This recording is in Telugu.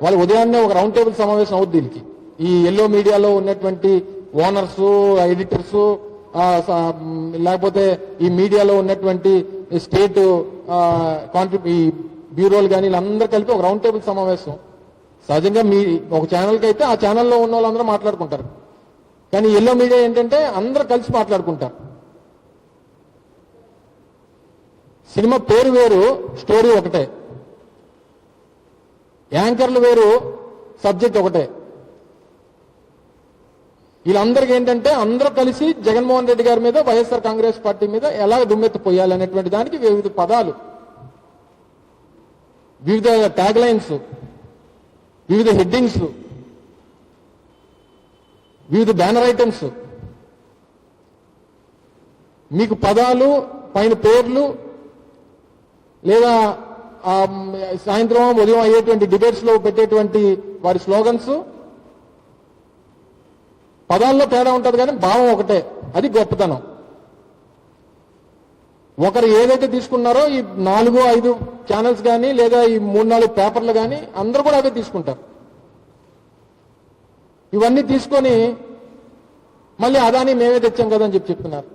వాళ్ళు ఉదయాన్నే ఒక రౌండ్ టేబుల్ సమావేశం అవుద్ది దీనికి. ఈ ఎల్లో మీడియాలో ఉన్నటువంటి ఓనర్స్, ఎడిటర్స్, లేకపోతే ఈ మీడియాలో ఉన్నటువంటి స్టేట్ ఈ బ్యూరోలు కానీ వీళ్ళందరూ కలిపి ఒక రౌండ్ టేబుల్ సమావేశం. సహజంగా మీ ఒక ఛానల్కి అయితే ఆ ఛానల్లో ఉన్న వాళ్ళందరూ మాట్లాడుకుంటారు, కానీ ఎల్లో మీడియా ఏంటంటే అందరూ కలిసి మాట్లాడుకుంటారు. సినిమా పేరు వేరు, స్టోరీ ఒకటే. యాంకర్లు వేరు, సబ్జెక్ట్ ఒకటే. వీళ్ళందరికీ ఏంటంటే అందరూ కలిసి జగన్మోహన్ రెడ్డి గారి మీద, వైఎస్ఆర్ కాంగ్రెస్ పార్టీ మీద ఎలా దుమ్మెత్తిపోయాలనేటువంటి దానికి వివిధ పదాలు, వివిధ ట్యాగ్ లైన్స్, వివిధ హెడ్డింగ్స్, వివిధ బ్యానర్ ఐటమ్స్, మీకు పదాలు పైన పేర్లు, లేదా సాయంత్రం ఉదయం అయ్యేటువంటి డిబేట్స్ లో పెట్టేటువంటి వారి స్లోగన్స్, పదాల్లో తేడా ఉంటుంది కానీ భావం ఒకటే. అది గొప్పతనం. ఒకరు ఏదైతే తీసుకున్నారో ఈ 4-5 ఛానల్స్ కానీ లేదా ఈ 3-4 పేపర్లు కానీ అందరూ కూడా అవే తీసుకుంటారు. ఇవన్నీ తీసుకొని మళ్ళీ అదాని మేమే తెచ్చాం కదా అని చెప్తున్నారు.